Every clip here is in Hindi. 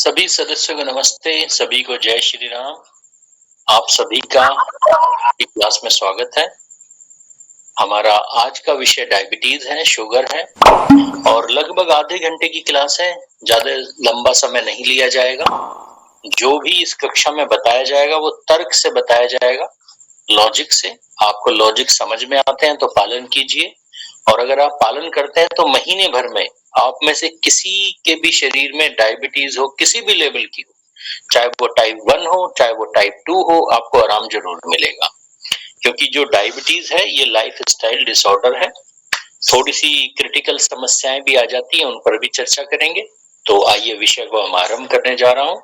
सभी सदस्यों को नमस्ते, सभी को जय श्री राम। आप सभी का क्लास में स्वागत है। हमारा आज का विषय डायबिटीज है, शुगर है और लगभग आधे घंटे की क्लास है। ज्यादा लंबा समय नहीं लिया जाएगा। जो भी इस कक्षा में बताया जाएगा वो तर्क से बताया जाएगा, लॉजिक से। आपको लॉजिक समझ में आते हैं तो पालन कीजिए, और अगर आप पालन करते हैं तो महीने भर में आप में से किसी के भी शरीर में डायबिटीज हो, किसी भी लेवल की हो, चाहे वो टाइप 1 हो चाहे वो टाइप 2 हो, आपको आराम जरूर मिलेगा। क्योंकि जो डायबिटीज है ये लाइफ स्टाइल डिसऑर्डर है। थोड़ी सी क्रिटिकल समस्याएं भी आ जाती हैं, उन पर भी चर्चा करेंगे। तो आइए विषय को हम आरंभ करने जा रहा हूं।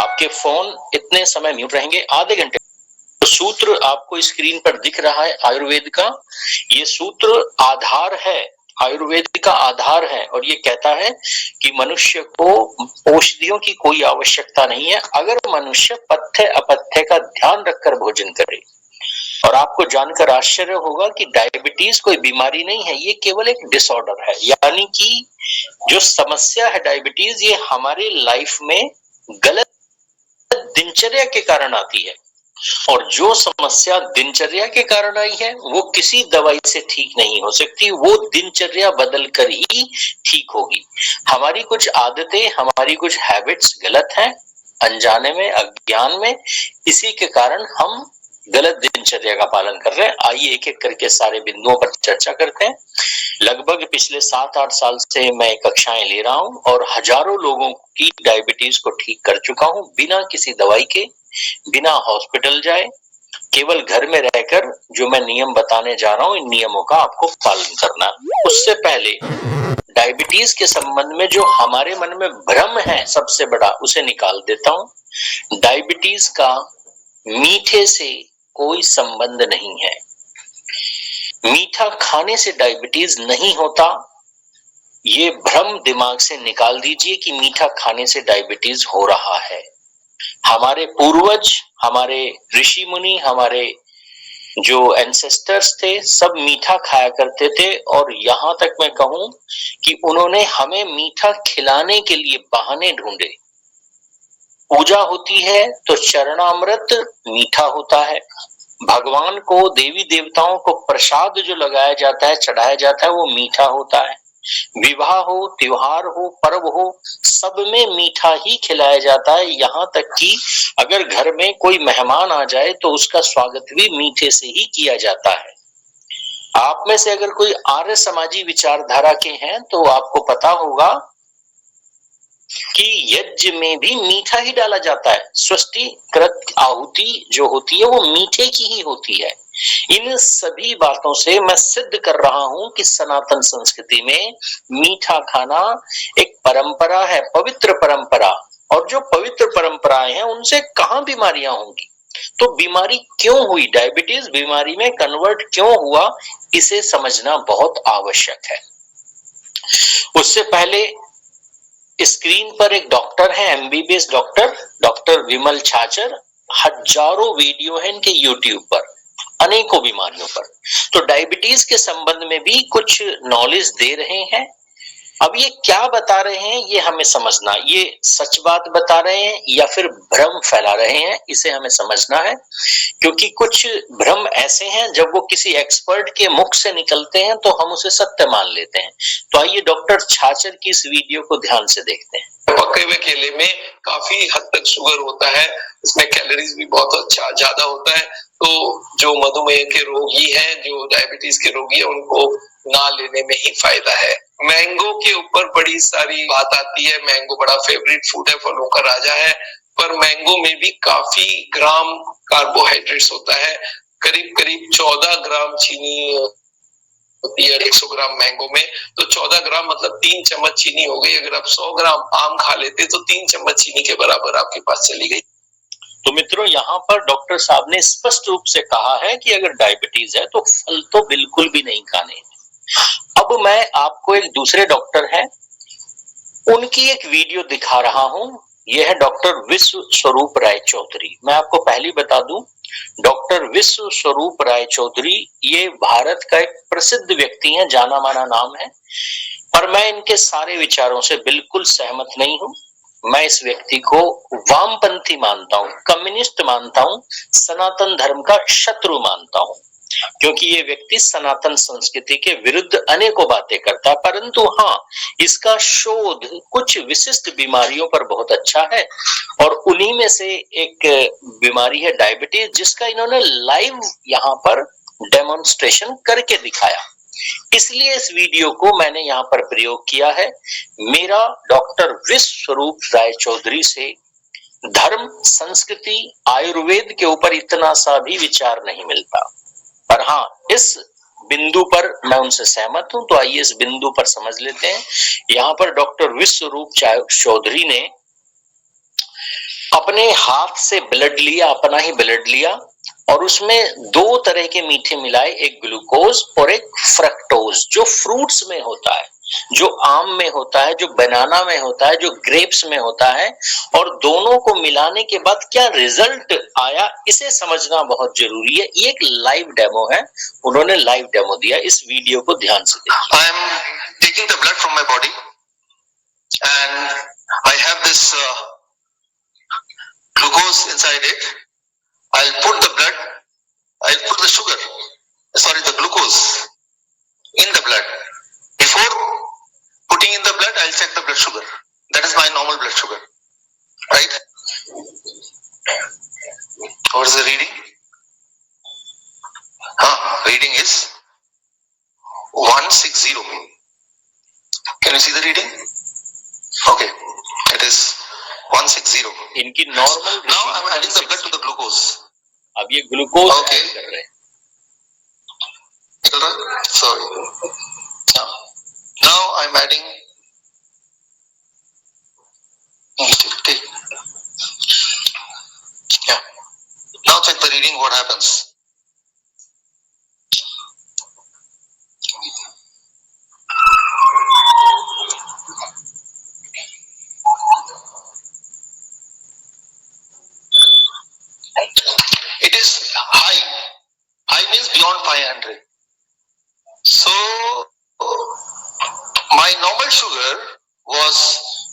आपके फोन इतने समय म्यूट रहेंगे, आधे घंटे। तो सूत्र आपको स्क्रीन पर दिख रहा है आयुर्वेद का। ये सूत्र आधार है, आयुर्वेद का आधार है, और ये कहता है कि मनुष्य को औषधियों की कोई आवश्यकता नहीं है अगर मनुष्य पथ्य अपथ्य का ध्यान रखकर भोजन करे। और आपको जानकर आश्चर्य होगा कि डायबिटीज कोई बीमारी नहीं है, ये केवल एक डिसऑर्डर है। यानी कि जो समस्या है डायबिटीज, ये हमारे लाइफ में गलत दिनचर्या के कारण आती है, और जो समस्या दिनचर्या के कारण आई है वो किसी दवाई से ठीक नहीं हो सकती, वो दिनचर्या बदलकर ही ठीक होगी। हमारी कुछ आदतें, हमारी कुछ हैबिट्स गलत हैं, अनजाने में, अज्ञान में, इसी के कारण हम गलत दिनचर्या का पालन कर रहे हैं। आइए एक एक करके सारे बिंदुओं पर चर्चा करते हैं। लगभग पिछले 7-8 साल से मैं कक्षाएं ले रहा हूं और हजारों लोगों की डायबिटीज को ठीक कर चुका हूं, बिना किसी दवाई के, बिना हॉस्पिटल जाए, केवल घर में रहकर। जो मैं नियम बताने जा रहा हूं, इन नियमों का आपको पालन करना है। उससे पहले डायबिटीज के संबंध में जो हमारे मन में भ्रम है सबसे बड़ा, उसे निकाल देता हूं। डायबिटीज का मीठे से कोई संबंध नहीं है। मीठा खाने से डायबिटीज नहीं होता, ये भ्रम दिमाग से निकाल दीजिए कि मीठा खाने से डायबिटीज हो रहा है। हमारे पूर्वज, हमारे ऋषि मुनि, हमारे जो एंसेस्टर्स थे, सब मीठा खाया करते थे, और यहां तक मैं कहूं कि उन्होंने हमें मीठा खिलाने के लिए बहाने ढूंढे। पूजा होती है तो चरणामृत मीठा होता है। भगवान को, देवी देवताओं को प्रसाद जो लगाया जाता है, चढ़ाया जाता है, वो मीठा होता है। विवाह हो, त्योहार हो, पर्व हो, सब में मीठा ही खिलाया जाता है। यहाँ तक कि अगर घर में कोई मेहमान आ जाए तो उसका स्वागत भी मीठे से ही किया जाता है। आप में से अगर कोई आर्य समाजी विचारधारा के हैं तो आपको पता होगा कि यज्ञ में भी मीठा ही डाला जाता है। स्वस्तिकृत आहुति जो होती है वो मीठे की ही होती है। इन सभी बातों से मैं सिद्ध कर रहा हूं कि सनातन संस्कृति में मीठा खाना एक परंपरा है, पवित्र परंपरा। और जो पवित्र परंपराएं हैं उनसे कहां बीमारियां होंगी? तो बीमारी क्यों हुई, डायबिटीज बीमारी में कन्वर्ट क्यों हुआ, इसे समझना बहुत आवश्यक है। उससे पहले स्क्रीन पर एक डॉक्टर है, एमबीबीएस डॉक्टर, डॉक्टर विमल छाचर। हजारों वीडियो है इनके यूट्यूब पर, अनेकों बीमारियों पर। तो डायबिटीज के संबंध में भी कुछ नॉलेज दे रहे हैं। अब ये क्या बता रहे हैं ये हमें समझना, ये सच बात बता रहे हैं या फिर भ्रम फैला रहे हैं, इसे हमें समझना है। क्योंकि कुछ भ्रम ऐसे हैं जब वो किसी एक्सपर्ट के मुख से निकलते हैं तो हम उसे सत्य मान लेते हैं। तो आइए डॉक्टर छाचर की इस वीडियो को ध्यान से देखते हैं। पके हुए केले में काफी हद तक शुगर होता है, इसमें कैलोरीज भी बहुत अच्छा ज्यादा होता है। तो जो मधुमेह के रोगी हैं, जो डायबिटीज के रोगी हैं, उनको ना लेने में ही फायदा है। मैंगो के ऊपर बड़ी सारी बात आती है। मैंगो बड़ा फेवरेट फूड है, फलों का राजा है, पर मैंगो में भी काफी ग्राम कार्बोहाइड्रेट्स होता है। करीब करीब 14 ग्राम चीनी होती है 100 ग्राम मैंगो में। तो 14 ग्राम मतलब 3 चम्मच चीनी हो गई। अगर आप 100 ग्राम आम खा लेते तो 3 चम्मच चीनी के बराबर आपके पास चली गई। तो मित्रों, यहाँ पर डॉक्टर साहब ने स्पष्ट रूप से कहा है कि अगर डायबिटीज है तो फल तो बिल्कुल भी नहीं खाने हैं। अब मैं आपको एक दूसरे डॉक्टर हैं, उनकी एक वीडियो दिखा रहा हूं। यह है डॉक्टर विश्व स्वरूप राय चौधरी। मैं आपको पहले बता दूं, डॉक्टर विश्व स्वरूप राय चौधरी ये भारत का एक प्रसिद्ध व्यक्ति है, जाना माना नाम है, पर मैं इनके सारे विचारों से बिल्कुल सहमत नहीं हूं। मैं इस व्यक्ति को वामपंथी मानता हूं, कम्युनिस्ट मानता हूं, सनातन धर्म का शत्रु मानता हूं, क्योंकि ये व्यक्ति सनातन संस्कृति के विरुद्ध अनेकों बातें करता है। परंतु हाँ, इसका शोध कुछ विशिष्ट बीमारियों पर बहुत अच्छा है और उन्हीं में से एक बीमारी है डायबिटीज, जिसका इन्होंने लाइव यहाँ पर डेमोन्स्ट्रेशन करके दिखाया। इसलिए इस वीडियो को मैंने यहाँ पर प्रयोग किया है। मेरा डॉक्टर विश्वरूप राय चौधरी से धर्म, संस्कृति, आयुर्वेद के ऊपर इतना सा भी विचार नहीं मिलता, पर हाँ, इस बिंदु पर मैं उनसे सहमत हूं। तो आइए इस बिंदु पर समझ लेते हैं। यहाँ पर डॉक्टर विश्वरूप चौधरी ने अपने हाथ से ब्लड लिया, अपना ही ब्लड लिया, और उसमें दो तरह के मीठे मिलाए, एक ग्लूकोज और एक फ्रक्टोज, जो फ्रूट्स में होता है, जो आम में होता है, जो बनाना में होता है, जो ग्रेप्स में होता है, और दोनों को मिलाने के बाद क्या रिजल्ट आया, इसे समझना बहुत जरूरी है। ये एक लाइव डेमो है, उन्होंने लाइव डेमो दिया। इस वीडियो को ध्यान से देखिए। I am taking the blood from my body and I have this glucose inside it. I'll put the blood, I'll put the sugar, sorry, the glucose in the blood. Before putting in the blood, I'll check the blood sugar. That is my normal blood sugar, right? What is the reading? Reading is 160. Can you see the reading? Okay, it is 160. इनकी normal. Now I'm adding the blood to the glucose. अब ये ग्लूकोज Okay. ऐड कर रहे हैं। Sorry. Now I'm adding. Yeah. Now check the reading. What happens? It is high. High means beyond 500. So my normal sugar was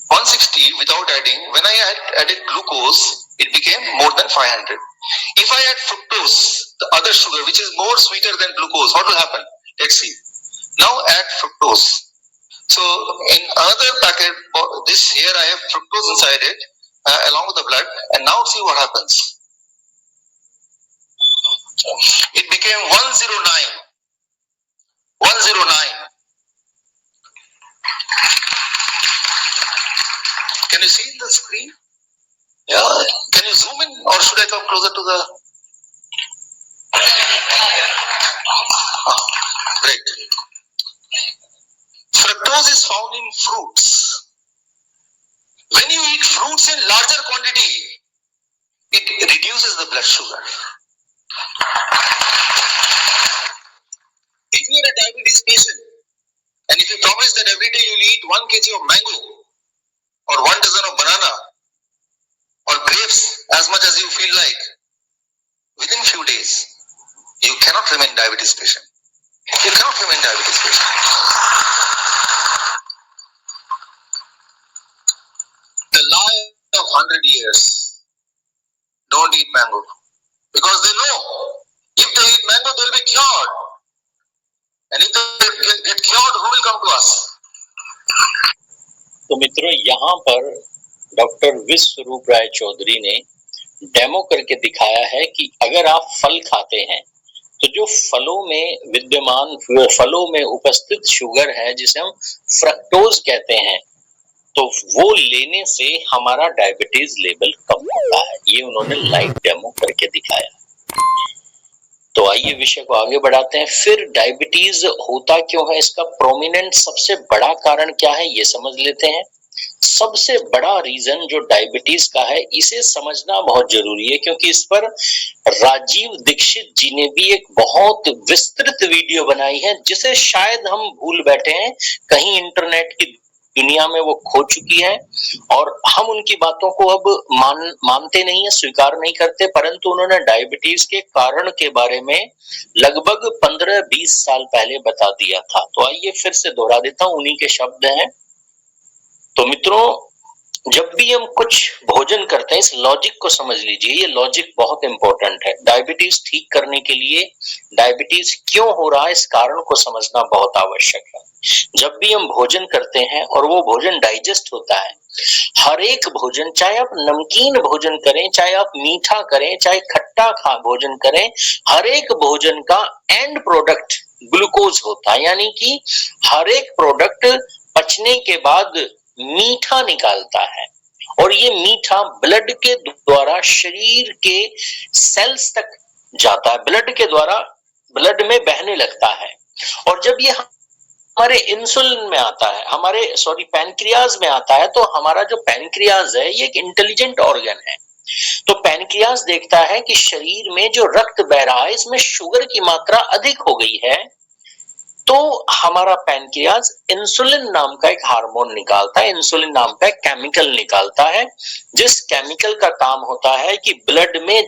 160 without adding. When I added glucose, it became more than 500. If I add fructose, the other sugar which is more sweeter than glucose, what will happen? Let's see. Now add fructose. So in another packet, this here I have fructose inside it along with the blood, and now see what happens. It became 109. 109. Can you see the screen? Yeah. Can you zoom in, or should I come closer to the? Great. Fructose is found in fruits. When you eat fruits in larger quantity, it reduces the blood sugar. If you are a diabetes patient, and if you promise that every day you will eat 1 kg of mango, or 1 dozen of banana, or grapes, as much as you feel like, within few days, you cannot remain diabetes patient. You cannot remain diabetes patient. The lie of 100 years, don't eat mango. Because they know, if they eat mango, they will be cured. And if they get cured, who will come to us? तो मित्रों, यहाँ पर डॉक्टर विश्वरूप राय चौधरी ने डेमो करके दिखाया है कि अगर आप फल खाते हैं तो जो फलों में विद्यमान, फलों में उपस्थित शुगर है, जिसे हम फ्रक्टोज कहते हैं, तो वो लेने से हमारा डायबिटीज लेवल कम होता है। ये उन्होंने लाइव डेमो करके दिखाया। तो आइए विषय को आगे बढ़ाते हैं। फिर डायबिटीज होता क्यों है, इसका प्रोमिनेंट सबसे बड़ा कारण क्या है, ये समझ लेते हैं। सबसे बड़ा रीजन जो डायबिटीज का है, इसे समझना बहुत जरूरी है, क्योंकि इस पर राजीव दीक्षित जी ने भी एक बहुत विस्तृत वीडियो बनाई है, जिसे शायद हम भूल बैठे हैं, कहीं इंटरनेट की दुनिया में वो खो चुकी है और हम उनकी बातों को अब मानते नहीं है, स्वीकार नहीं करते। परंतु उन्होंने डायबिटीज के कारण के बारे में लगभग 15-20 साल पहले बता दिया था। तो आइए फिर से दोहरा देता हूं, उन्हीं के शब्द हैं। तो मित्रों, जब भी हम कुछ भोजन करते हैं, इस लॉजिक को समझ लीजिए, ये लॉजिक बहुत इंपॉर्टेंट है। डायबिटीज ठीक करने के लिए, डायबिटीज क्यों हो रहा है, इस कारण को समझना बहुत आवश्यक है। जब भी हम भोजन करते हैं और वो भोजन डाइजेस्ट होता है, हर एक भोजन, चाहे आप नमकीन भोजन करें, चाहे आप मीठा करें, चाहे खट्टा खा भोजन करें, हर एक भोजन का एंड प्रोडक्ट ग्लूकोज होता है। यानी कि हर एक प्रोडक्ट पचने के बाद मीठा निकालता है और ये मीठा ब्लड के द्वारा शरीर के सेल्स तक जाता है, ब्लड के द्वारा ब्लड में बहने लगता है। और जब ये हमारे इंसुलिन में आता है, हमारे पैनक्रियाज में आता है, तो हमारा जो पैनक्रियाज है ये एक इंटेलिजेंट ऑर्गन है। तो पैनक्रियाज देखता है कि शरीर में जो रक्त बह रहा है इसमें शुगर की मात्रा अधिक हो गई है, तो हमारा पैनक्रियाज इंसुलिन नाम का एक हार्मोन निकालता है, इंसुलिन नाम का एक केमिकल निकालता है, जिस केमिकल का काम होता है कि ब्लड में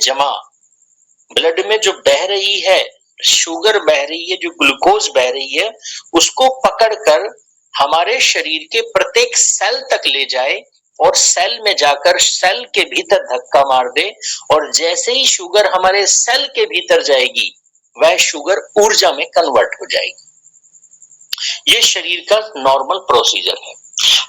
जो बह रही है शुगर, बह रही है जो ग्लूकोज बह रही है, उसको पकड़कर हमारे शरीर के प्रत्येक सेल तक ले जाए और सेल में जाकर सेल के भीतर धक्का मार दे, और जैसे ही शुगर हमारे सेल के भीतर जाएगी वह शुगर ऊर्जा में कन्वर्ट हो जाएगी। ये शरीर का नॉर्मल प्रोसीजर है।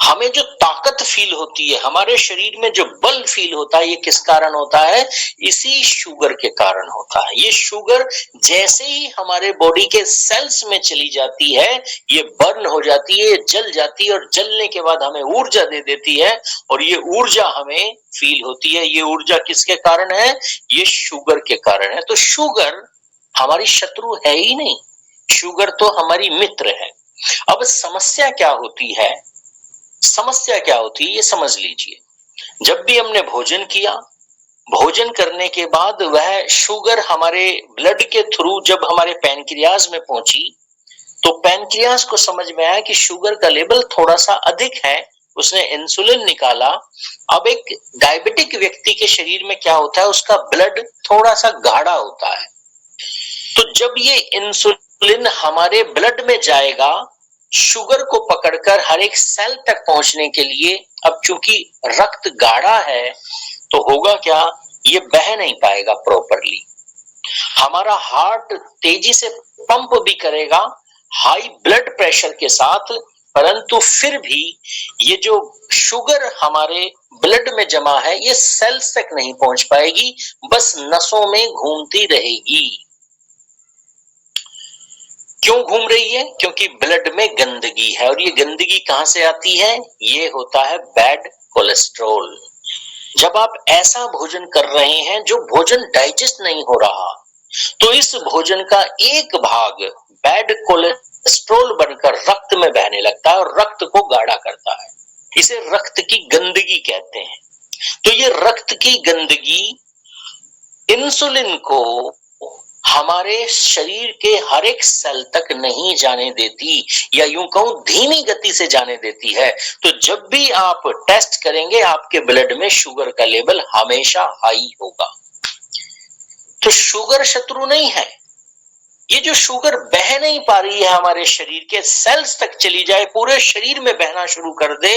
हमें जो ताकत फील होती है, हमारे शरीर में जो बल फील होता है, ये किस कारण होता है? इसी शुगर के कारण होता है। ये शुगर जैसे ही हमारे बॉडी के सेल्स में चली जाती है, ये बर्न हो जाती है, जल जाती है, और जलने के बाद हमें ऊर्जा दे देती है, और ये ऊर्जा हमें फील होती है। ये ऊर्जा किसके कारण है? ये शुगर के कारण है। तो शुगर हमारी शत्रु है ही नहीं, शुगर तो हमारी मित्र है। अब समस्या क्या होती है? समस्या क्या होती है ये समझ लीजिए। जब भी हमने भोजन किया, भोजन करने के बाद वह शुगर हमारे ब्लड के थ्रू जब हमारे पैनक्रियाज में पहुंची, तो पैनक्रियाज को समझ में आया कि शुगर का लेवल थोड़ा सा अधिक है, उसने इंसुलिन निकाला। अब एक डायबिटिक व्यक्ति के शरीर में क्या होता है? उसका ब्लड थोड़ा सा गाढ़ा होता है। तो जब ये इंसुलिन हमारे ब्लड में जाएगा शुगर को पकड़कर हर एक सेल तक पहुंचने के लिए, अब चूंकि रक्त गाढ़ा है तो होगा क्या? ये बह नहीं पाएगा प्रॉपरली। हमारा हार्ट तेजी से पंप भी करेगा हाई ब्लड प्रेशर के साथ, परंतु फिर भी ये जो शुगर हमारे ब्लड में जमा है ये सेल्स तक नहीं पहुंच पाएगी, बस नसों में घूमती रहेगी। क्यों घूम रही है? क्योंकि ब्लड में गंदगी है, और ये गंदगी कहां से आती है? ये होता है बैड कोलेस्ट्रॉल। जब आप ऐसा भोजन कर रहे हैं जो भोजन डाइजेस्ट नहीं हो रहा, तो इस भोजन का एक भाग बैड कोलेस्ट्रॉल बनकर रक्त में बहने लगता है और रक्त को गाढ़ा करता है। इसे रक्त की गंदगी कहते हैं। तो ये रक्त की गंदगी इंसुलिन को हमारे शरीर के हर एक सेल तक नहीं जाने देती, या यूं कहूं धीमी गति से जाने देती है। तो जब भी आप टेस्ट करेंगे आपके ब्लड में शुगर का लेवल हमेशा हाई होगा। तो शुगर शत्रु नहीं है। ये जो शुगर बह नहीं पा रही है हमारे शरीर के सेल्स तक चली जाए, पूरे शरीर में बहना शुरू कर दे,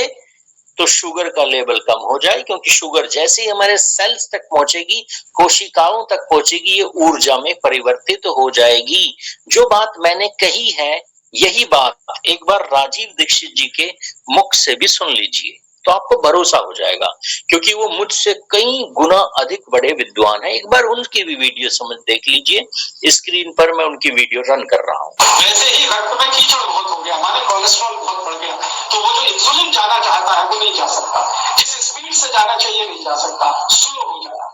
तो शुगर का लेवल कम हो जाए, क्योंकि शुगर जैसे ही हमारे सेल्स तक पहुंचेगी, कोशिकाओं तक पहुंचेगी, ये ऊर्जा में परिवर्तित हो जाएगी। जो बात मैंने कही है यही बात एक बार राजीव दीक्षित जी के मुख से भी सुन लीजिए, तो आपको भरोसा हो जाएगा, क्योंकि वो मुझसे कई गुना अधिक बड़े विद्वान हैं। एक बार उनकी भी वीडियो समझ देख लीजिए, स्क्रीन पर मैं उनकी वीडियो रन कर रहा हूँ। वैसे ही रक्त में कीचड़ बहुत हो गया, हमारे कोलेस्ट्रॉल बहुत बढ़ गया, तो वो जो इंसुलिन जाना चाहता है वो नहीं जा सकता, जिस स्पीड से जाना चाहिए नहीं जा सकता, स्लो हो जाता है,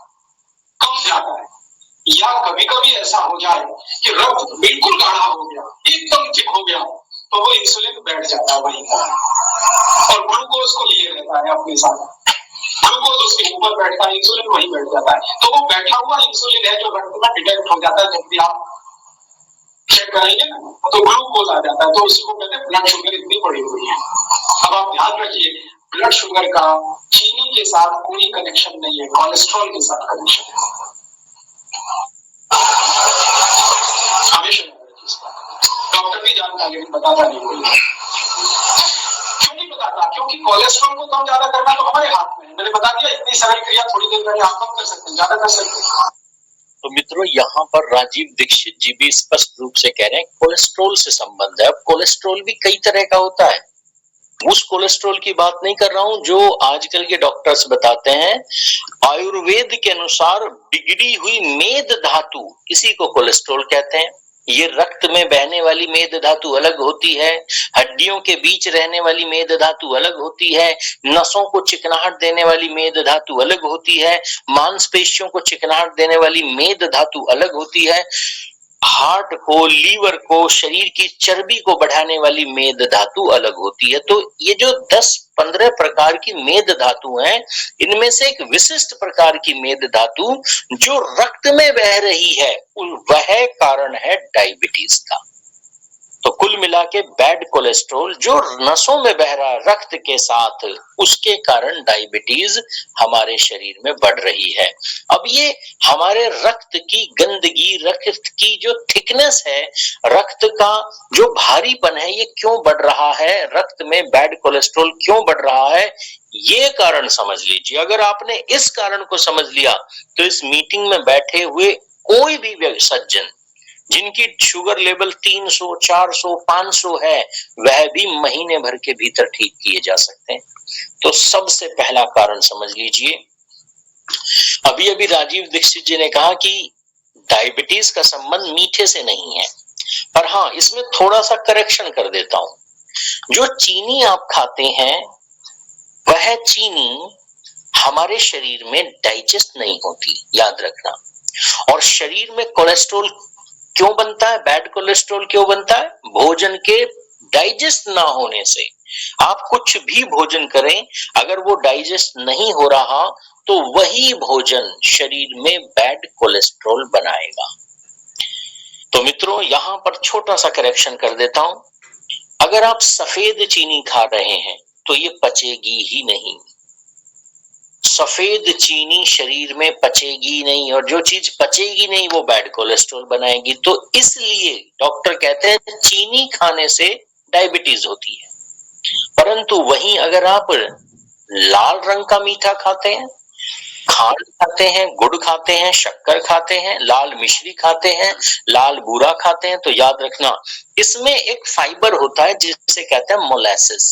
कम जाता है। या कभी कभी ऐसा हो जाए कि रक्त बिल्कुल गाढ़ा हो गया, एकदम थिक हो गया, तो वो इंसुलिन बैठ जाता है वहीं पर, और ग्लूकोज को लिए रहता है अपने साथ। ग्लूकोज उसके ऊपर बैठता है, इंसुलिन वहीं बैठ जाता है। तो वो बैठा हुआ इंसुलिन है जो रक्त में डिटेक्ट हो जाता है, जब भी आप चेक करेंगे तो ग्लूकोज आ जाता है, तो उसी को कहते हैं ब्लड शुगर इतनी बढ़ी हुई है। अब आप ध्यान रखिए, ब्लड शुगर का चीनी के साथ कोई कनेक्शन नहीं है, कोलेस्ट्रॉल के साथ कनेक्शन है। हमेशा डॉक्टर भी जानता है लेकिन बताता नहीं कोई। क्यों नहीं जाता, क्योंकि कोलेस्ट्रॉल को कम ज्यादा करना तो हमारे हाथ में है। मैंने बता दिया, इतनी सरल क्रिया थोड़ी देर पहले आप कम कर सकते हैं, ज्यादा कर सकते हैं। तो मित्रों, यहाँ पर राजीव दीक्षित जी भी स्पष्ट रूप से कह रहे हैं कोलेस्ट्रॉल से संबंध है। अब कोलेस्ट्रॉल भी कई तरह का होता है, उस कोलेस्ट्रॉल की बात नहीं कर रहा हूं जो आजकल के डॉक्टर्स बताते हैं। आयुर्वेद के अनुसार बिगड़ी हुई मेद धातु, इसी को कोलेस्ट्रॉल कहते हैं। ये रक्त में बहने वाली मेद धातु अलग होती है, हड्डियों के बीच रहने वाली मेद धातु अलग होती है, नसों को चिकनाहट देने वाली मेद धातु अलग होती है, मांसपेशियों को चिकनाहट देने वाली मेद धातु अलग होती है, हार्ट को, लीवर को, शरीर की चर्बी को बढ़ाने वाली मेद धातु अलग होती है। तो ये जो 10-15 प्रकार की मेद धातु हैं, इनमें से एक विशिष्ट प्रकार की मेद धातु जो रक्त में बह रही है, वह कारण है डायबिटीज का। तो कुल मिला के बैड कोलेस्ट्रॉल जो नसों में बह रहा है रक्त के साथ, उसके कारण डायबिटीज हमारे शरीर में बढ़ रही है। अब ये हमारे रक्त की गंदगी, रक्त की जो थिकनेस है, रक्त का जो भारीपन है, ये क्यों बढ़ रहा है, रक्त में बैड कोलेस्ट्रॉल क्यों बढ़ रहा है, ये कारण समझ लीजिए। अगर आपने इस कारण को समझ लिया तो इस मीटिंग में बैठे हुए कोई भी सज्जन जिनकी शुगर लेवल 300, 400, 500 है, वह भी महीने भर के भीतर ठीक किए जा सकते हैं। तो सबसे पहला कारण समझ लीजिए। अभी अभी राजीव दीक्षित जी ने कहा कि डायबिटीज का संबंध मीठे से नहीं है, पर हाँ, इसमें थोड़ा सा करेक्शन कर देता हूं। जो चीनी आप खाते हैं, वह चीनी हमारे शरीर में डाइजेस्ट नहीं होती, याद रखना। और शरीर में कोलेस्ट्रॉल क्यों बनता है, बैड कोलेस्ट्रॉल क्यों बनता है? भोजन के डाइजेस्ट ना होने से। आप कुछ भी भोजन करें, अगर वो डाइजेस्ट नहीं हो रहा तो वही भोजन शरीर में बैड कोलेस्ट्रॉल बनाएगा। तो मित्रों, यहां पर छोटा सा करेक्शन कर देता हूं। अगर आप सफेद चीनी खा रहे हैं तो ये पचेगी ही नहीं, सफेद चीनी शरीर में पचेगी नहीं, और जो चीज पचेगी नहीं वो बैड कोलेस्ट्रॉल बनाएगी। तो इसलिए डॉक्टर कहते हैं चीनी खाने से डायबिटीज होती है। परंतु वहीं अगर आप लाल रंग का मीठा खाते हैं, खांड खाते हैं, गुड़ खाते हैं, शक्कर खाते हैं, लाल मिश्री खाते हैं, लाल बूरा खाते हैं, तो याद रखना इसमें एक फाइबर होता है जिसे कहते हैं मोलेसिस,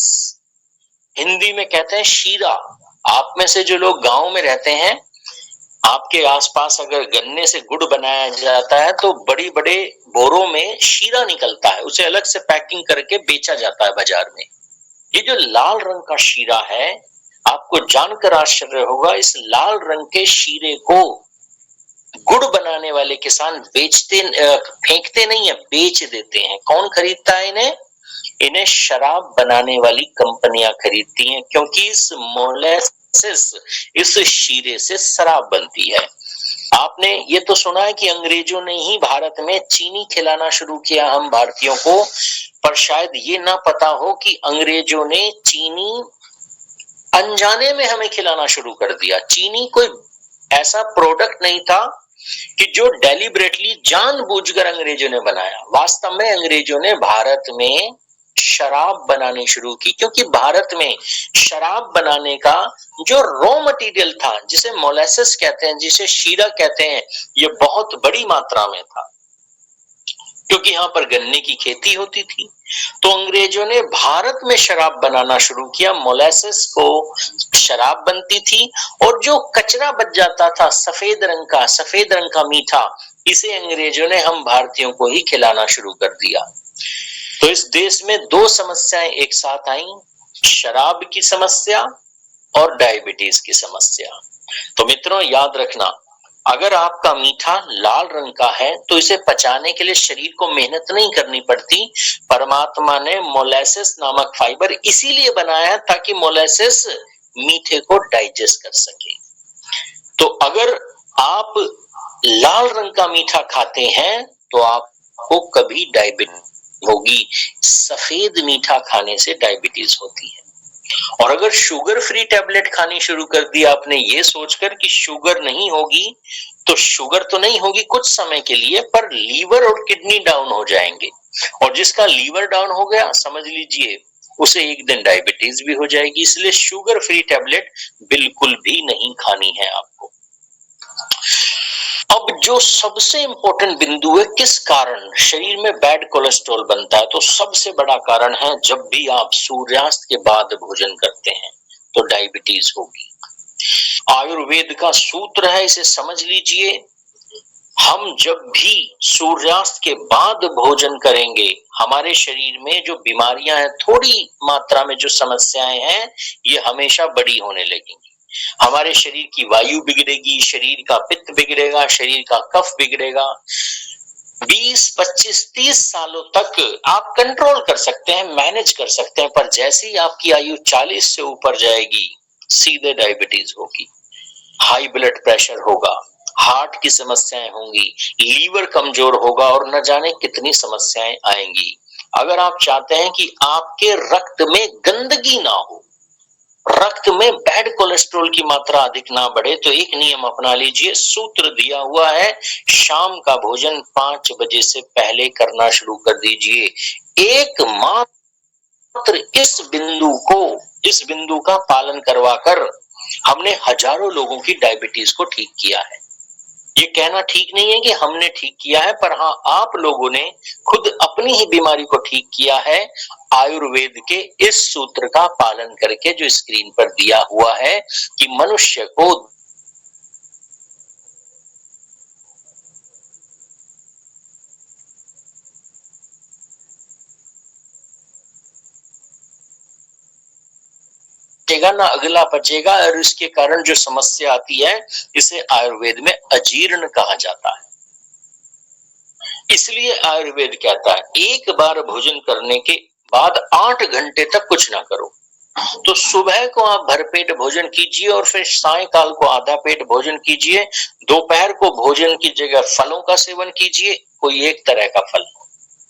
हिंदी में कहते हैं शीरा। आप में से जो लोग गांव में रहते हैं, आपके आसपास अगर गन्ने से गुड़ बनाया जाता है तो बड़ी बड़े बोरों में शीरा निकलता है, उसे अलग से पैकिंग करके बेचा जाता है बाजार में। ये जो लाल रंग का शीरा है, आपको जानकर आश्चर्य होगा, इस लाल रंग के शीरे को गुड़ बनाने वाले किसान फेंकते नहीं है, बेच देते हैं। कौन खरीदता है इन्हें? इन्हें शराब बनाने वाली कंपनियां खरीदती हैं, क्योंकि इस मोलेसिस, इस शीरे से शराब बनती है। आपने ये तो सुना है कि अंग्रेजों ने ही भारत में चीनी खिलाना शुरू किया हम भारतीयों को, पर शायद ये ना पता हो कि अंग्रेजों ने चीनी अनजाने में हमें खिलाना शुरू कर दिया। चीनी कोई ऐसा प्रोडक्ट नहीं था कि जो डेलिबरेटली जानबूझकर अंग्रेजों ने बनाया। वास्तव में अंग्रेजों ने भारत में शराब बनानी शुरू की, क्योंकि भारत में शराब बनाने का जो रॉ मटेरियल था, जिसे मोलेसिस कहते हैं, जिसे शीरा कहते हैं, ये बहुत बड़ी मात्रा में था, क्योंकि यहाँ पर गन्ने की खेती होती थी। तो अंग्रेजों ने भारत में शराब बनाना शुरू किया, मोलेसिस को शराब बनती थी, और जो कचरा बच जाता था सफेद रंग का मीठा, इसे अंग्रेजों ने हम भारतीयों को ही खिलाना शुरू कर दिया। तो इस देश में दो समस्याएं एक साथ आई, शराब की समस्या और डायबिटीज की समस्या। तो मित्रों, याद रखना, अगर आपका मीठा लाल रंग का है तो इसे पचाने के लिए शरीर को मेहनत नहीं करनी पड़ती। परमात्मा ने मोलेसिस नामक फाइबर इसीलिए बनाया ताकि मोलेसिस मीठे को डाइजेस्ट कर सके। तो अगर आप लाल रंग का मीठा खाते हैं तो आपको कभी डायबिटीज होगी, सफेद मीठा खाने से डायबिटीज होती है। और अगर शुगर फ्री टैबलेट खानी शुरू कर दी आपने ये सोचकर कि शुगर नहीं होगी, तो शुगर तो नहीं होगी कुछ समय के लिए, पर लीवर और किडनी डाउन हो जाएंगे, और जिसका लीवर डाउन हो गया, समझ लीजिए उसे एक दिन डायबिटीज भी हो जाएगी। इसलिए शुगर फ्री टैबलेट बिल्कुल भी नहीं खानी है आपको। अब जो सबसे इंपॉर्टेंट बिंदु है, किस कारण शरीर में बैड कोलेस्ट्रॉल बनता है, तो सबसे बड़ा कारण है जब भी आप सूर्यास्त के बाद भोजन करते हैं तो डायबिटीज होगी। आयुर्वेद का सूत्र है, इसे समझ लीजिए। हम जब भी सूर्यास्त के बाद भोजन करेंगे, हमारे शरीर में जो बीमारियां हैं, थोड़ी मात्रा में जो समस्याएं हैं, ये हमेशा बड़ी होने लगेंगी। हमारे शरीर की वायु बिगड़ेगी, शरीर का पित्त बिगड़ेगा, शरीर का कफ बिगड़ेगा। 20, 25, 30 सालों तक आप कंट्रोल कर सकते हैं, मैनेज कर सकते हैं, पर जैसे ही आपकी आयु 40 से ऊपर जाएगी, सीधे डायबिटीज होगी, हाई ब्लड प्रेशर होगा, हार्ट की समस्याएं होंगी, लीवर कमजोर होगा और न जाने कितनी समस्याएं आएंगी। अगर आप चाहते हैं कि आपके रक्त में गंदगी ना हो, रक्त में बैड कोलेस्ट्रॉल की मात्रा अधिक ना बढ़े, तो एक नियम अपना लीजिए। सूत्र दिया हुआ है, शाम का भोजन 5 बजे से पहले करना शुरू कर दीजिए। एकमात्र इस बिंदु का पालन करवाकर हमने हजारों लोगों की डायबिटीज को ठीक किया है। ये कहना ठीक नहीं है कि हमने ठीक किया है, पर हाँ, आप लोगों ने खुद अपनी ही बीमारी को ठीक किया है आयुर्वेद के इस सूत्र का पालन करके, जो स्क्रीन पर दिया हुआ है कि मनुष्य को ना अगला बचेगा, और इसके कारण जो समस्या आती है, इसे आयुर्वेद में अजीर्ण कहा जाता है। इसलिए आयुर्वेद कहता है, एक बार भोजन करने के बाद 8 घंटे तक कुछ ना करो। तो सुबह को आप भरपेट भोजन कीजिए और फिर सायंकाल को आधा पेट भोजन कीजिए। दोपहर को भोजन की जगह फलों का सेवन कीजिए, कोई एक तरह का फल,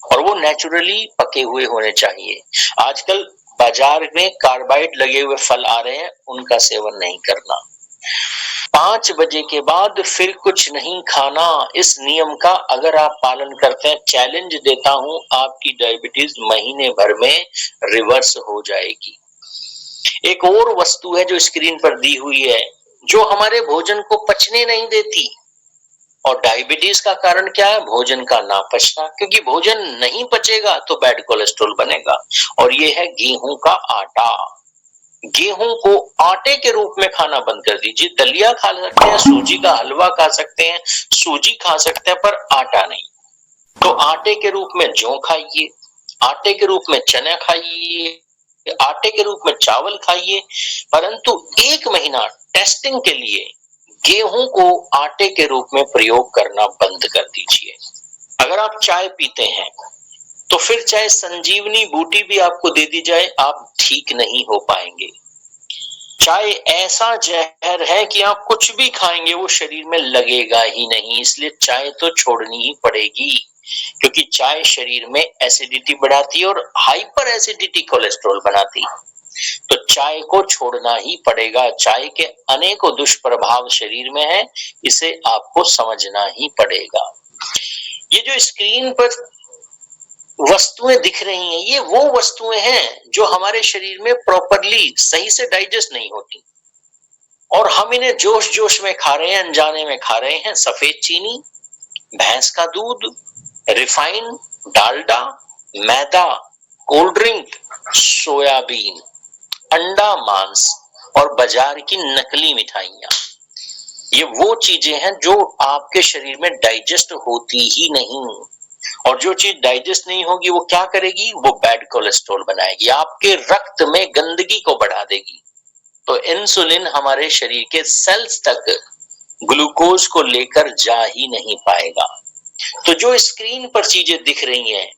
और वो नेचुरली पके हुए होने चाहिए। आजकल बाजार में कार्बाइड लगे हुए फल आ रहे हैं, उनका सेवन नहीं करना। 5 बजे के बाद फिर कुछ नहीं खाना। इस नियम का अगर आप पालन करते हैं, चैलेंज देता हूं, आपकी डायबिटीज महीने भर में रिवर्स हो जाएगी। एक और वस्तु है जो स्क्रीन पर दी हुई है, जो हमारे भोजन को पचने नहीं देती। और डायबिटीज का कारण क्या है? भोजन का ना पचना, क्योंकि भोजन नहीं पचेगा तो बैड कोलेस्ट्रॉल बनेगा। और ये है गेहूं का आटा। गेहूं को आटे के रूप में खाना बंद कर दीजिए। दलिया खा सकते हैं, सूजी का हलवा खा सकते हैं, सूजी खा सकते हैं, पर आटा नहीं। तो आटे के रूप में जौ खाइए, आटे के रूप में चना खाइए, आटे के रूप में चावल खाइए, परंतु 1 महीना टेस्टिंग के लिए गेहूं को आटे के रूप में प्रयोग करना बंद कर दीजिए। अगर आप चाय पीते हैं तो फिर चाहे संजीवनी बूटी भी आपको दे दी जाए, आप ठीक नहीं हो पाएंगे। चाय ऐसा जहर है कि आप कुछ भी खाएंगे वो शरीर में लगेगा ही नहीं, इसलिए चाय तो छोड़नी ही पड़ेगी, क्योंकि चाय शरीर में एसिडिटी बढ़ाती है और हाइपर एसिडिटी कोलेस्ट्रॉल बनाती है। तो चाय को छोड़ना ही पड़ेगा। चाय के अनेकों दुष्प्रभाव शरीर में है, इसे आपको समझना ही पड़ेगा। ये जो स्क्रीन पर वस्तुएं दिख रही हैं, ये वो वस्तुएं हैं जो हमारे शरीर में प्रॉपरली सही से डाइजेस्ट नहीं होती, और हम इन्हें जोश जोश में खा रहे हैं, अनजाने में खा रहे हैं। सफेद चीनी, भैंस का दूध, रिफाइन, डालडा, मैदा, कोल्ड ड्रिंक, सोयाबीन, अंडा, मांस और बाजार की नकली मिठाइयां, ये वो चीजें हैं जो आपके शरीर में डाइजेस्ट होती ही नहीं। और जो चीज डाइजेस्ट नहीं होगी वो क्या करेगी? वो बैड कोलेस्ट्रॉल बनाएगी, आपके रक्त में गंदगी को बढ़ा देगी। तो इंसुलिन हमारे शरीर के सेल्स तक ग्लूकोज को लेकर जा ही नहीं पाएगा। तो जो स्क्रीन पर चीजें दिख रही हैं,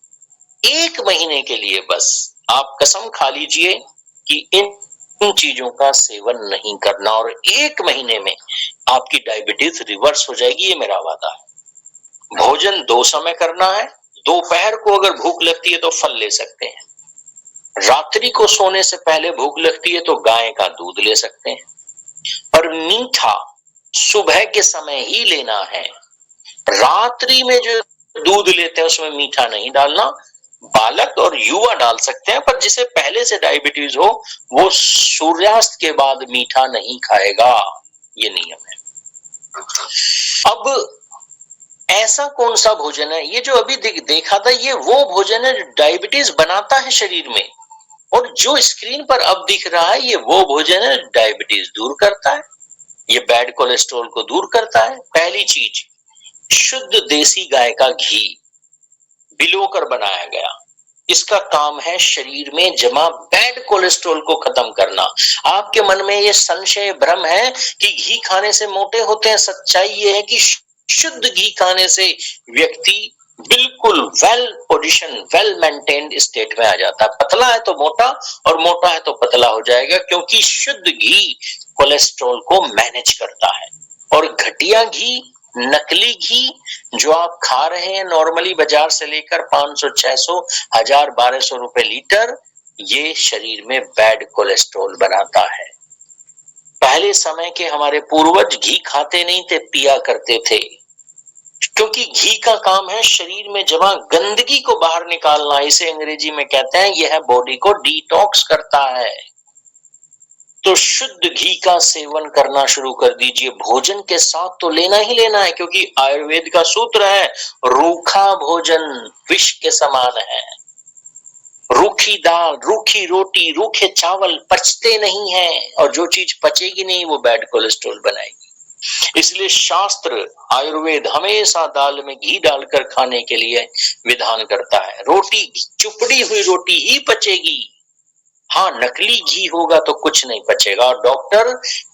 1 महीने के लिए बस आप कसम खा लीजिए कि इन चीजों का सेवन नहीं करना, और 1 महीने में आपकी डायबिटीज रिवर्स हो जाएगी, ये मेरा वादा है। भोजन 2 समय करना है। दोपहर को अगर भूख लगती है तो फल ले सकते हैं, रात्रि को सोने से पहले भूख लगती है तो गाय का दूध ले सकते हैं, पर मीठा सुबह के समय ही लेना है। रात्रि में जो दूध लेते हैं उसमें मीठा नहीं डालना। बालक और युवा डाल सकते हैं, पर जिसे पहले से डायबिटीज हो वो सूर्यास्त के बाद मीठा नहीं खाएगा, ये नियम है। अब ऐसा कौन सा भोजन है, ये जो अभी देखा था, ये वो भोजन है जो डायबिटीज बनाता है शरीर में, और जो स्क्रीन पर अब दिख रहा है ये वो भोजन है डायबिटीज दूर करता है, ये बैड कोलेस्ट्रॉल को दूर करता है। पहली चीज, शुद्ध देसी गाय का घी बिलोकर बनाया गया, इसका काम है शरीर में जमा बैड कोलेस्ट्रॉल को खत्म करना। आपके मन में ये संशय भ्रम है कि घी खाने से मोटे होते हैं, सच्चाई ये है कि शुद्ध घी खाने से व्यक्ति बिल्कुल well position, well maintained state में आ जाता है। पतला है तो मोटा और मोटा है तो पतला हो जाएगा, क्योंकि शुद्ध घी कोलेस्ट्रॉल को मैनेज करता है। और घटिया घी, नकली घी जो आप खा रहे हैं नॉर्मली बाजार से लेकर 500, 600, 1000, 1200 रुपए लीटर, ये शरीर में बैड कोलेस्ट्रॉल बनाता है। पहले समय के हमारे पूर्वज घी खाते नहीं थे, पिया करते थे, क्योंकि घी का काम है शरीर में जमा गंदगी को बाहर निकालना। इसे अंग्रेजी में कहते हैं यह बॉडी को डिटॉक्स करता है। तो शुद्ध घी का सेवन करना शुरू कर दीजिए। भोजन के साथ तो लेना ही लेना है, क्योंकि आयुर्वेद का सूत्र है रूखा भोजन विष के समान है। रूखी दाल, रूखी रोटी, रूखे चावल पचते नहीं हैं, और जो चीज पचेगी नहीं वो बैड कोलेस्ट्रॉल बनाएगी। इसलिए शास्त्र आयुर्वेद हमेशा दाल में घी डालकर खाने के लिए विधान करता है। रोटी, चुपड़ी हुई रोटी ही पचेगी, हाँ नकली घी होगा तो कुछ नहीं पचेगा। और डॉक्टर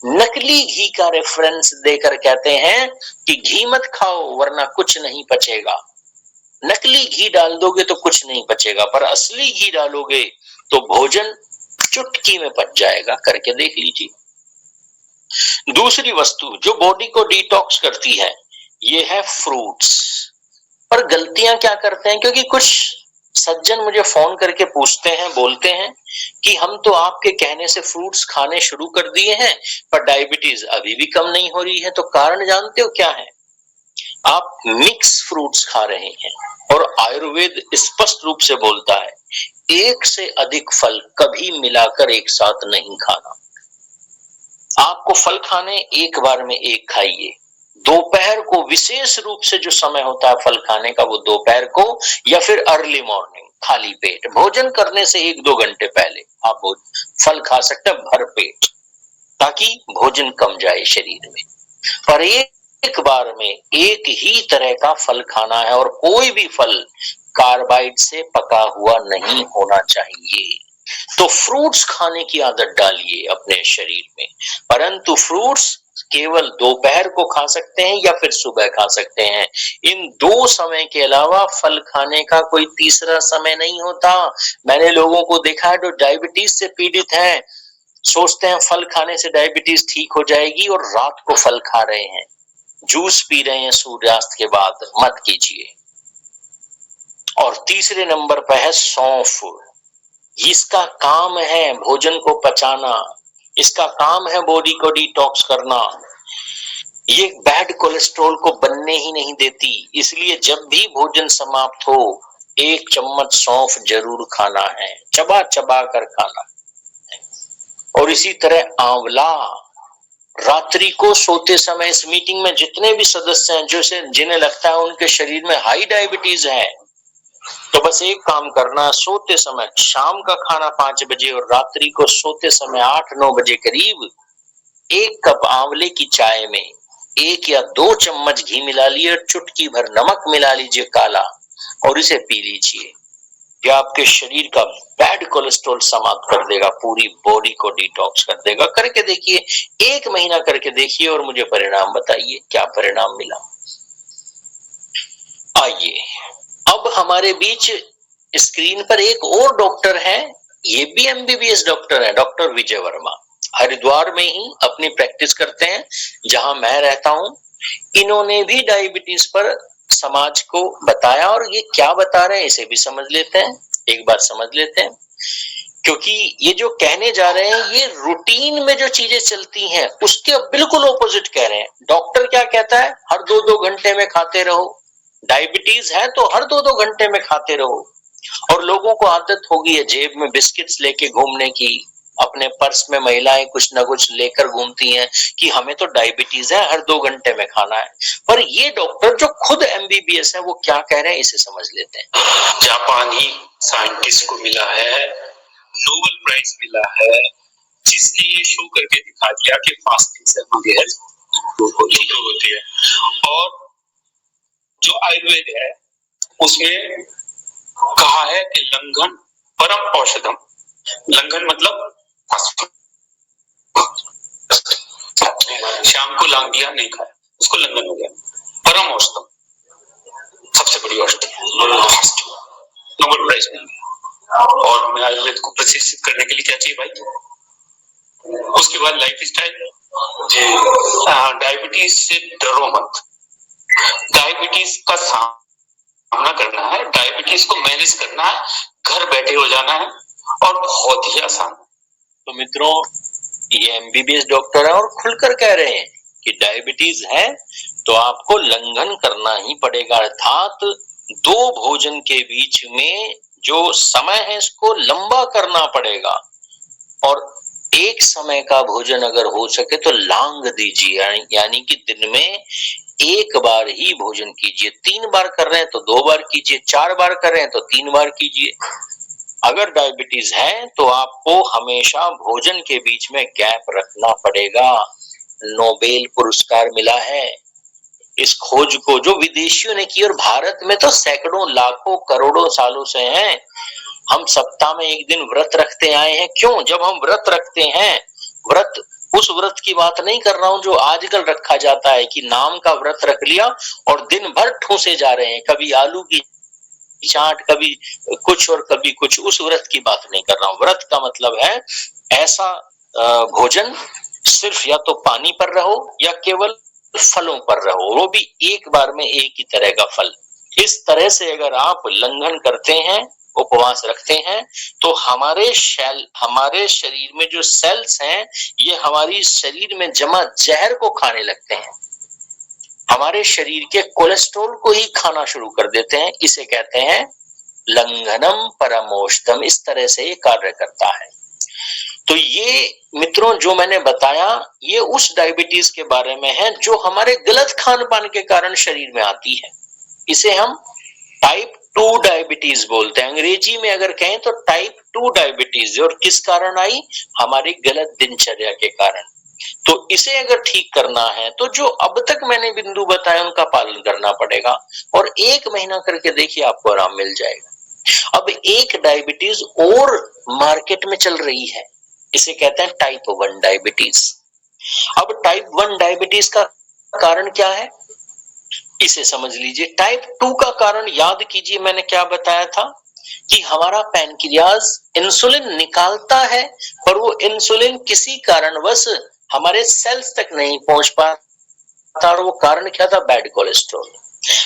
नकली घी का रेफरेंस देकर कहते हैं कि घी मत खाओ वरना कुछ नहीं पचेगा। नकली घी डाल दोगे तो कुछ नहीं पचेगा, पर असली घी डालोगे तो भोजन चुटकी में पच जाएगा। करके देख लीजिए। दूसरी वस्तु जो बॉडी को डिटॉक्स करती है ये है फ्रूट्स। पर गलतियां क्या करते हैं, क्योंकि कुछ सज्जन मुझे फोन करके पूछते हैं, बोलते हैं कि हम तो आपके कहने से फ्रूट्स खाने शुरू कर दिए हैं पर डायबिटीज अभी भी कम नहीं हो रही है। तो कारण जानते हो क्या है? आप मिक्स फ्रूट्स खा रहे हैं, और आयुर्वेद स्पष्ट रूप से बोलता है एक से अधिक फल कभी मिलाकर एक साथ नहीं खाना। आपको फल खाने एक बार में एक खाइए। दोपहर को विशेष रूप से जो समय होता है फल खाने का वो दोपहर को या फिर अर्ली मॉर्निंग, खाली पेट भोजन करने से 1-2 घंटे पहले आप फल खा सकते हैं भर पेट, ताकि भोजन कम जाए शरीर में। पर एक बार में एक ही तरह का फल खाना है, और कोई भी फल कार्बाइड से पका हुआ नहीं होना चाहिए। तो फ्रूट्स खाने की आदत डालिए अपने शरीर में, परंतु फ्रूट्स केवल दोपहर को खा सकते हैं या फिर सुबह खा सकते हैं। इन 2 समय के अलावा फल खाने का कोई तीसरा समय नहीं होता। मैंने लोगों को देखा है जो डायबिटीज से पीड़ित हैं, सोचते हैं फल खाने से डायबिटीज ठीक हो जाएगी और रात को फल खा रहे हैं, जूस पी रहे हैं सूर्यास्त के बाद। मत कीजिए। और तीसरे नंबर पर है सौंफ। इसका काम है भोजन को पचाना, इसका काम है बॉडी को डिटॉक्स करना। ये बैड कोलेस्ट्रॉल को बनने ही नहीं देती, इसलिए जब भी भोजन समाप्त हो 1 चम्मच सौंफ जरूर खाना है, चबा चबा कर खाना है। और इसी तरह आंवला, रात्रि को सोते समय इस मीटिंग में जितने भी सदस्य हैं जो जिन्हें लगता है उनके शरीर में हाई डायबिटीज है, तो बस एक काम करना, सोते समय शाम का खाना 5 बजे और रात्रि को सोते समय 8-9 बजे करीब 1 कप आंवले की चाय में 1 या 2 चम्मच घी मिला लिए और चुटकी भर नमक मिला लीजिए काला, और इसे पी लीजिए। यह आपके शरीर का बैड कोलेस्ट्रॉल समाप्त कर देगा, पूरी बॉडी को डिटॉक्स कर देगा। करके देखिए, 1 महीना करके देखिए और मुझे परिणाम बताइए क्या परिणाम मिला। आइए अब हमारे बीच स्क्रीन पर एक और डॉक्टर है, ये भी एमबीबीएस डॉक्टर है, डॉक्टर विजय वर्मा। हरिद्वार में ही अपनी प्रैक्टिस करते हैं जहां मैं रहता हूं। इन्होंने भी डायबिटीज पर समाज को बताया, और ये क्या बता रहे हैं इसे भी समझ लेते हैं। एक बार समझ लेते हैं, क्योंकि ये जो कहने जा रहे हैं ये रूटीन में जो चीजें चलती हैं उसके बिल्कुल ऑपोजिट कह रहे हैं। डॉक्टर क्या कहता है, हर 2-2 घंटे में खाते रहो। डायबिटीज है तो हर 2-2 घंटे में खाते रहो। और लोगों को आदत हो गई है जेब में बिस्किट्स लेके घूमने की, अपने पर्स में महिलाएं कुछ न कुछ लेकर घूमती हैं कि हमें तो डायबिटीज है, हर 2 घंटे में खाना है। पर ये डॉक्टर जो खुद एमबीबीएस है वो क्या कह रहे हैं, इसे समझ लेते हैं। जापानी साइंटिस्ट को मिला है, नोबेल प्राइज मिला है, जिसने ये शो करके दिखा दिया कि फास्टिंग से हमारी हेल्थ इंप्रूव होती है। और जो आयुर्वेद है उसमें कहा है कि लंघन परम औषधम। लंघन मतलब शाम को लांग दिया, नहीं खाया, उसको लंघन हो गया। परम औषधम सबसे बड़ी औषधि, नोबेल प्राइज मिल गया। और हमें आयुर्वेद को प्रशिक्षित करने के लिए क्या चाहिए भाई? उसके बाद लाइफ स्टाइल, डायबिटीज से डरो मत। डायबिटीज का सामना करना है, डायबिटीज को मैनेज करना है, घर बैठे हो जाना है और बहुत ही आसान। तो मित्रों, ये एमबीबीएस डॉक्टर है और खुलकर कह रहे हैं कि डायबिटीज है तो आपको लंघन करना ही पड़ेगा, अर्थात 2 भोजन के बीच में जो समय है इसको लंबा करना पड़ेगा और एक समय का भोजन अगर हो सके तो लांग दीजिए, यानी कि दिन में 1 बार ही भोजन कीजिए। 3 बार कर रहे हैं तो 2 बार कीजिए, 4 बार कर रहे हैं तो 3 बार कीजिए। अगर डायबिटीज है तो आपको हमेशा भोजन के बीच में गैप रखना पड़ेगा। नोबेल पुरस्कार मिला है इस खोज को जो विदेशियों ने की, और भारत में तो सैकड़ों लाखों करोड़ों सालों से है। हम सप्ताह में 1 दिन व्रत रखते आए हैं। क्यों? जब हम व्रत रखते हैं, व्रत उस व्रत की बात नहीं कर रहा हूं जो आजकल रखा जाता है कि नाम का व्रत रख लिया और दिन भर ठूसे जा रहे हैं, कभी आलू की चाट, कभी कुछ और कभी कुछ, उस व्रत की बात नहीं कर रहा हूं। व्रत का मतलब है ऐसा भोजन सिर्फ या तो पानी पर रहो या केवल फलों पर रहो, वो भी एक बार में एक ही तरह का फल। इस तरह से अगर आप लंघन करते हैं, उपवास रखते हैं, तो हमारे शरीर में जो सेल्स हैं ये हमारी शरीर में जमा जहर को खाने लगते हैं, हमारे शरीर के कोलेस्ट्रॉल को ही खाना शुरू कर देते हैं। इसे कहते हैं लंघनम परमोष्टम। इस तरह से ये कार्य करता है। तो ये मित्रों जो मैंने बताया ये उस डायबिटीज के बारे में है जो हमारे गलत खान पान के कारण शरीर में आती है। इसे हम टाइप 2 डायबिटीज बोलते हैं। अंग्रेजी में अगर कहें तो टाइप 2 डायबिटीज। और किस कारण आई? हमारी गलत दिनचर्या के कारण। तो इसे अगर ठीक करना है तो जो अब तक मैंने बिंदु बताए उनका पालन करना पड़ेगा और 1 महीना करके देखिए आपको आराम मिल जाएगा। अब एक डायबिटीज और मार्केट में चल रही है, इसे कहते हैं टाइप 1 डायबिटीज। अब टाइप 1 डायबिटीज का कारण क्या है इसे समझ लीजिए। टाइप 2 का कारण याद कीजिए मैंने क्या बताया था कि हमारा पैनक्रियाज इंसुलिन निकालता है पर वो इंसुलिन किसी कारणवश हमारे सेल्स तक नहीं पहुंच पाता, और वो कारण क्या था? Bad cholesterol.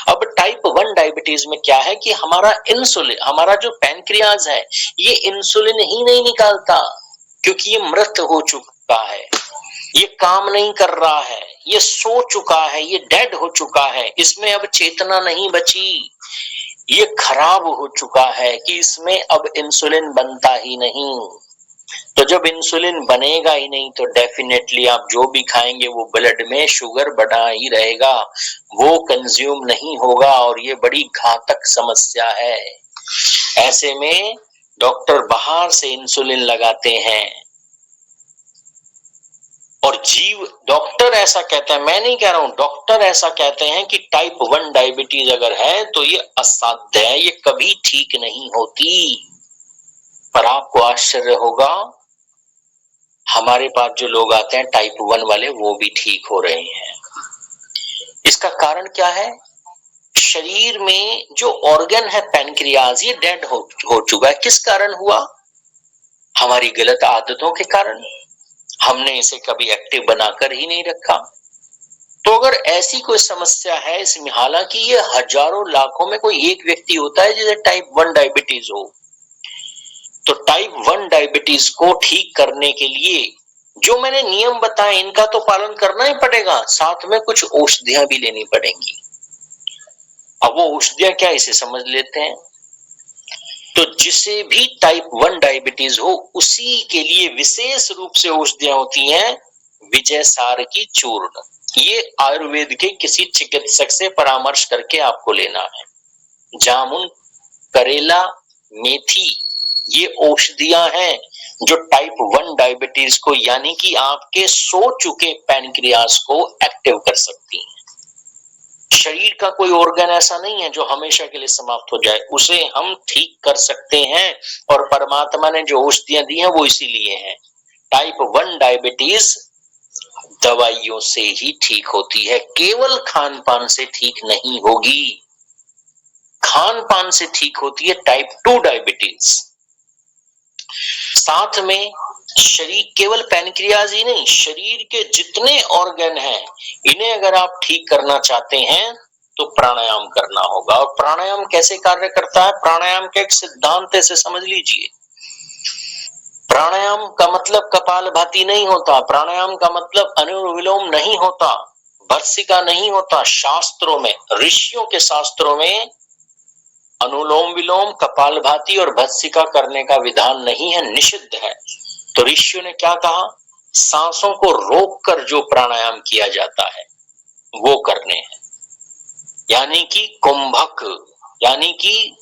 अब टाइप 1 डायबिटीज में क्या है कि हमारा इंसुलिन, हमारा जो पैनक्रियाज है ये इंसुलिन ही नहीं निकालता क्योंकि ये मृत हो चुका है, ये काम नहीं कर रहा है, ये सो चुका है, ये डेड हो चुका है, इसमें अब चेतना नहीं बची, ये खराब हो चुका है कि इसमें अब इंसुलिन बनता ही नहीं। तो जब इंसुलिन बनेगा ही नहीं तो डेफिनेटली आप जो भी खाएंगे वो ब्लड में शुगर बढ़ा ही रहेगा, वो कंज्यूम नहीं होगा और ये बड़ी घातक समस्या है। ऐसे में डॉक्टर बाहर से इंसुलिन लगाते हैं और डॉक्टर ऐसा कहते हैं, मैं नहीं कह रहा हूं, डॉक्टर ऐसा कहते हैं कि टाइप 1 डायबिटीज अगर है तो ये असाध्य है, ये कभी ठीक नहीं होती। पर आपको आश्चर्य होगा हमारे पास जो लोग आते हैं टाइप 1 वाले वो भी ठीक हो रहे हैं। इसका कारण क्या है? शरीर में जो ऑर्गन है पैनक्रियाज ये डेड हो चुका है। किस कारण हुआ? हमारी गलत आदतों के कारण। हमने इसे कभी एक्टिव बनाकर ही नहीं रखा। तो अगर ऐसी कोई समस्या है इसमें, हालांकि ये हजारों लाखों में कोई एक व्यक्ति होता है जिसे टाइप 1 डायबिटीज हो, तो टाइप 1 डायबिटीज को ठीक करने के लिए जो मैंने नियम बताए इनका तो पालन करना ही पड़ेगा, साथ में कुछ औषधियां भी लेनी पड़ेंगी। अब वो औषधियां क्या इसे समझ लेते हैं। तो जिसे भी टाइप 1 डायबिटीज हो उसी के लिए विशेष रूप से औषधियां होती हैं विजयसार की चूर्ण। ये आयुर्वेद के किसी चिकित्सक से परामर्श करके आपको लेना है। जामुन, करेला, मेथी ये औषधियां हैं जो टाइप 1 डायबिटीज को यानी कि आपके सो चुके पैनक्रियास को एक्टिव कर सकती हैं। शरीर का कोई ऑर्गन ऐसा नहीं है जो हमेशा के लिए समाप्त हो जाए, उसे हम ठीक कर सकते हैं और परमात्मा ने जो औषधियां दी हैं वो इसीलिए हैं। टाइप 1 डायबिटीज दवाइयों से ही ठीक होती है, केवल खान पान से ठीक नहीं होगी। खान पान से ठीक होती है टाइप 2 डायबिटीज। साथ में शरीर, केवल पैनक्रियाज ही नहीं, शरीर के जितने ऑर्गन हैं इन्हें अगर आप ठीक करना चाहते हैं तो प्राणायाम करना होगा। और प्राणायाम कैसे कार्य करता है, प्राणायाम के एक सिद्धांत से समझ लीजिए। प्राणायाम का मतलब कपालभाति नहीं होता, प्राणायाम का मतलब अनुलोम विलोम नहीं होता, भस्त्रिका नहीं होता। शास्त्रों में, ऋषियों के शास्त्रों में अनुलोम विलोम, कपालभाति और भस्त्रिका करने का विधान नहीं है, निषिद्ध है। तो ऋषियों ने क्या कहा, सांसों को रोककर जो प्राणायाम किया जाता है वो करने हैं, यानी कि कुंभक, यानी कि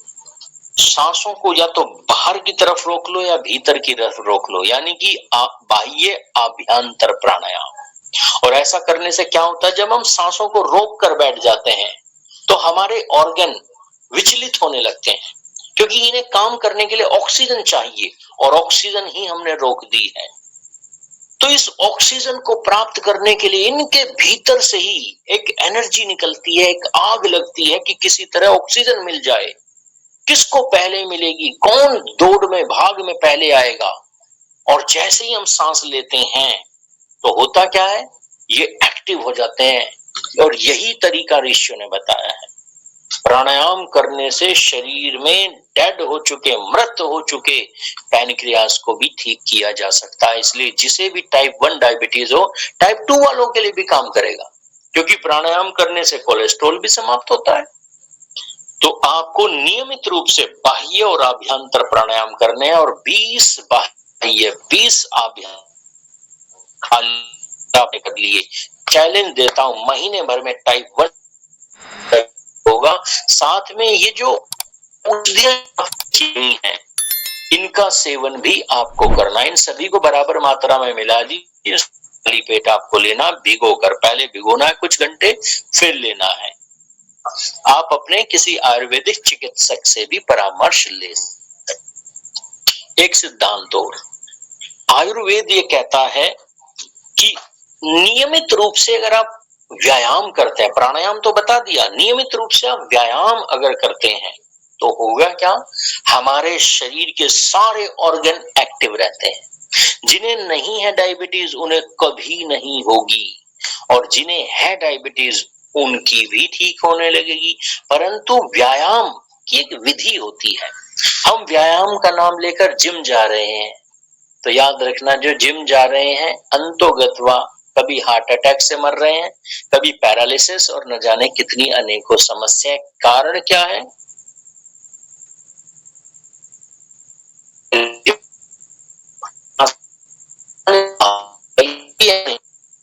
सांसों को या तो बाहर की तरफ रोक लो या भीतर की तरफ रोक लो, यानी कि बाह्य आभ्यंतर प्राणायाम। और ऐसा करने से क्या होता है, जब हम सांसों को रोक कर बैठ जाते हैं तो हमारे ऑर्गन विचलित होने लगते हैं, क्योंकि इन्हें काम करने के लिए ऑक्सीजन चाहिए और ऑक्सीजन ही हमने रोक दी है। तो इस ऑक्सीजन को प्राप्त करने के लिए इनके भीतर से ही एक एनर्जी निकलती है, एक आग लगती है कि किसी तरह ऑक्सीजन मिल जाए। किसको पहले मिलेगी, कौन दौड़ में भाग में पहले आएगा। और जैसे ही हम सांस लेते हैं तो होता क्या है, ये एक्टिव हो जाते हैं। और यही तरीका ऋषियों ने बताया है। प्राणायाम करने से शरीर में डेड हो चुके, मृत हो चुके पैनक्रियास को भी ठीक किया जा सकता है। इसलिए जिसे भी टाइप 1 डायबिटीज हो, टाइप 2 वालों के लिए भी काम करेगा, क्योंकि प्राणायाम करने से कोलेस्ट्रॉल भी समाप्त होता है। तो आपको नियमित रूप से बाह्य और आभ्यंतर प्राणायाम करने हैं, और 20 बाह्य 20 आभ्यंतर कर लिए। चैलेंज देता हूं, महीने भर में टाइप 1 होगा। साथ में ये जो औषधियां हैं इनका सेवन भी आपको करना, इन सभी को बराबर मात्रा में मिला दीजिए। खाली पेट आपको लेना, भिगोकर, पहले भिगोना है कुछ घंटे, फिर लेना है। आप अपने किसी आयुर्वेदिक चिकित्सक से भी परामर्श ले सकते। एक सिद्धांत और, आयुर्वेद ये कहता है कि नियमित रूप से अगर आप व्यायाम करते हैं, प्राणायाम तो बता दिया, नियमित रूप से आप व्यायाम अगर करते हैं तो होगा क्या, हमारे शरीर के सारे ऑर्गन एक्टिव रहते हैं। जिन्हें नहीं है डायबिटीज उन्हें कभी नहीं होगी, और जिन्हें है डायबिटीज उनकी भी ठीक होने लगेगी। परंतु व्यायाम की एक विधि होती है। हम व्यायाम का नाम लेकर जिम जा रहे हैं तो याद रखना, जो जिम जा रहे हैं अंतोगत्वा कभी हार्ट अटैक से मर रहे हैं, कभी पैरालिसिस और न जाने कितनी अनेकों समस्याएं। कारण क्या है,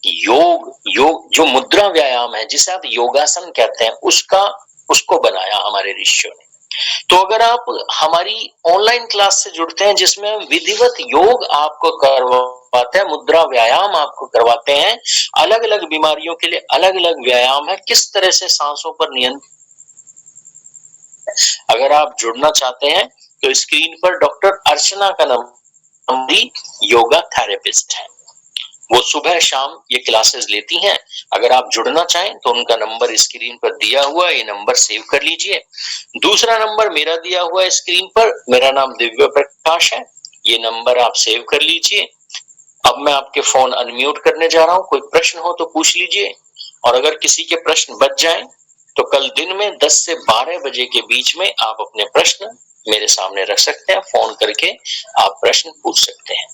योग जो मुद्रा व्यायाम है, जिसे आप योगासन कहते हैं, उसको बनाया हमारे ऋषियों ने। तो अगर आप हमारी ऑनलाइन क्लास से जुड़ते हैं जिसमें हम विधिवत योग आपको करवाते हैं, मुद्रा व्यायाम आपको करवाते हैं, अलग अलग बीमारियों के लिए अलग अलग व्यायाम है, किस तरह से सांसों पर नियंत्रण। अगर आप जुड़ना चाहते हैं तो स्क्रीन पर डॉक्टर अर्चना का नंबर, योगा थेरेपिस्ट है, वो सुबह शाम ये क्लासेस लेती हैं। अगर आप जुड़ना चाहें तो उनका नंबर स्क्रीन पर दिया हुआ है, ये नंबर सेव कर लीजिए। दूसरा नंबर मेरा दिया हुआ है स्क्रीन पर, मेरा नाम दिव्य प्रकाश है, ये नंबर आप सेव कर लीजिए। अब मैं आपके फोन अनम्यूट करने जा रहा हूं, कोई प्रश्न हो तो पूछ लीजिए, और अगर किसी के प्रश्न बच जाएं तो कल दिन में 10 से 12 बजे के बीच में आप अपने प्रश्न मेरे सामने रख सकते हैं, फोन करके आप प्रश्न पूछ सकते हैं।